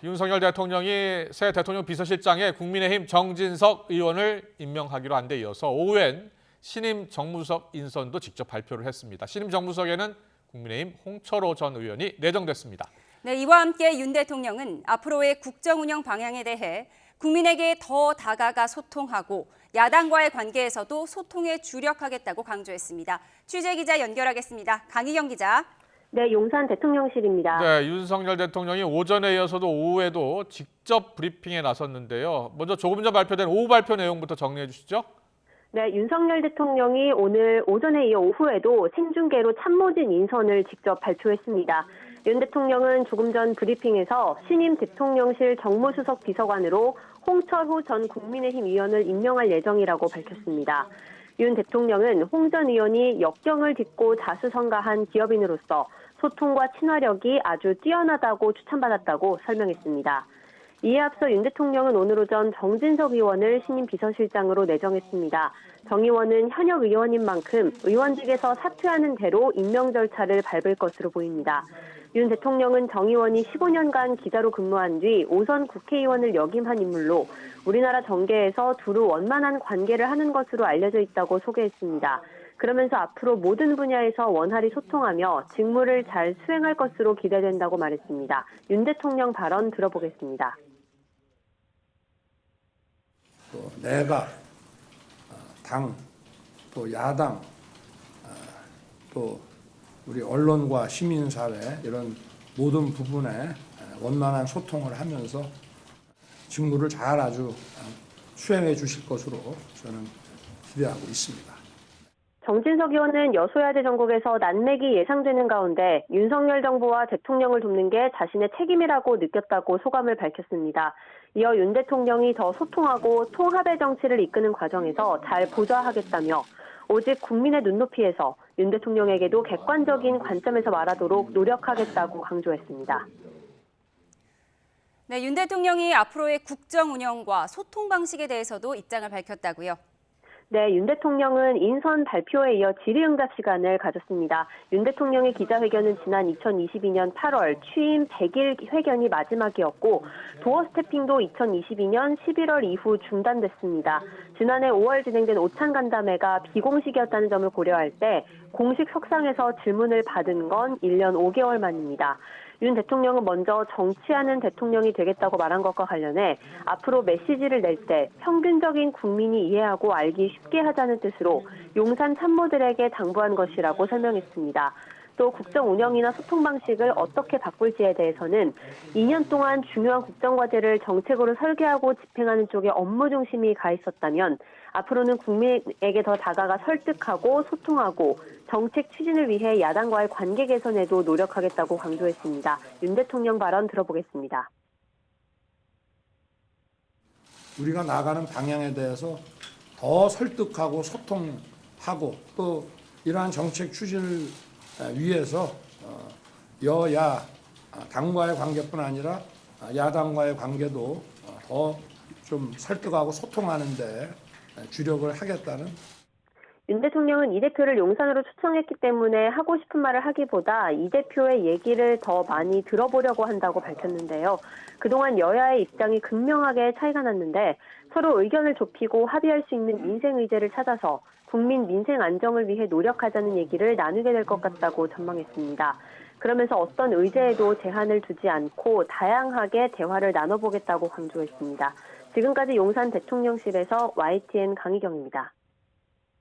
윤석열 대통령이 새 대통령 비서실장에 국민의힘 정진석 의원을 임명하기로 한 데 이어서 오후엔 신임 정무수석 인선도 직접 발표를 했습니다. 신임 정무수석에는 국민의힘 홍철호 전 의원이 내정됐습니다. 네, 이와 함께 윤 대통령은 앞으로의 국정 운영 방향에 대해 국민에게 더 다가가 소통하고 야당과의 관계에서도 소통에 주력하겠다고 강조했습니다. 취재기자 연결하겠습니다. 강희경 기자. 네, 용산 대통령실입니다. 네, 윤석열 대통령이 오전에 이어서도 오후에도 직접 브리핑에 나섰는데요. 먼저 조금 전 발표된 오후 발표 내용부터 정리해 주시죠. 네, 윤석열 대통령이 오늘 오전에 이어 오후에도 생중계로 참모진 인선을 직접 발표했습니다. 윤 대통령은 조금 전 브리핑에서 신임 대통령실 정무수석 비서관으로 홍철호 전 국민의힘 의원을 임명할 예정이라고 밝혔습니다. 윤 대통령은 홍 전 의원이 역경을 딛고 자수성가한 기업인으로서 소통과 친화력이 아주 뛰어나다고 추천받았다고 설명했습니다. 이에 앞서 윤 대통령은 오늘 오전 정진석 의원을 신임 비서실장으로 내정했습니다. 정 의원은 현역 의원인 만큼 의원직에서 사퇴하는 대로 임명 절차를 밟을 것으로 보입니다. 윤 대통령은 정 의원이 15년간 기자로 근무한 뒤 5선 국회의원을 역임한 인물로 우리나라 정계에서 두루 원만한 관계를 하는 것으로 알려져 있다고 소개했습니다. 그러면서 앞으로 모든 분야에서 원활히 소통하며 직무를 잘 수행할 것으로 기대된다고 말했습니다. 윤 대통령 발언 들어보겠습니다. 또 내각, 당, 또 야당, 또 우리 언론과 시민사회 이런 모든 부분에 원만한 소통을 하면서 직무를 잘 아주 수행해 주실 것으로 저는 기대하고 있습니다. 정진석 의원은 여소야대 전국에서 난맥이 예상되는 가운데 윤석열 정부와 대통령을 돕는 게 자신의 책임이라고 느꼈다고 소감을 밝혔습니다. 이어 윤 대통령이 더 소통하고 통합의 정치를 이끄는 과정에서 잘 보좌하겠다며 오직 국민의 눈높이에서 윤 대통령에게도 객관적인 관점에서 말하도록 노력하겠다고 강조했습니다. 네, 윤 대통령이 앞으로의 국정 운영과 소통 방식에 대해서도 입장을 밝혔다고요. 네, 윤 대통령은 인선 발표에 이어 질의응답 시간을 가졌습니다. 윤 대통령의 기자회견은 지난 2022년 8월 취임 100일 회견이 마지막이었고 도어 스태핑도 2022년 11월 이후 중단됐습니다. 지난해 5월 진행된 오찬 간담회가 비공식이었다는 점을 고려할 때 공식 석상에서 질문을 받은 건 1년 5개월 만입니다. 윤 대통령은 먼저 정치하는 대통령이 되겠다고 말한 것과 관련해 앞으로 메시지를 낼 때 평균적인 국민이 이해하고 알기 쉽게 하자는 뜻으로 용산 참모들에게 당부한 것이라고 설명했습니다. 또 국정 운영이나 소통 방식을 어떻게 바꿀지에 대해서는 2년 동안 중요한 국정과제를 정책으로 설계하고 집행하는 쪽에 업무 중심이 가 있었다면 앞으로는 국민에게 더 다가가 설득하고 소통하고 정책 추진을 위해 야당과의 관계 개선에도 노력하겠다고 강조했습니다. 윤 대통령 발언 들어보겠습니다. 우리가 나가는 방향에 대해서 더 설득하고 소통하고 또 이러한 정책 추진을 위해서 여야 당과의 관계뿐 아니라 야당과의 관계도 더 좀 설득하고 소통하는 데 주력을 하겠다는. 윤 대통령은 이 대표를 용산으로 초청했기 때문에 하고 싶은 말을 하기보다 이 대표의 얘기를 더 많이 들어보려고 한다고 밝혔는데요. 그동안 여야의 입장이 극명하게 차이가 났는데 서로 의견을 좁히고 합의할 수 있는 민생 의제를 찾아서 국민 민생 안정을 위해 노력하자는 얘기를 나누게 될 것 같다고 전망했습니다. 그러면서 어떤 의제에도 제한을 두지 않고 다양하게 대화를 나눠보겠다고 강조했습니다. 지금까지 용산 대통령실에서 YTN 강희경입니다.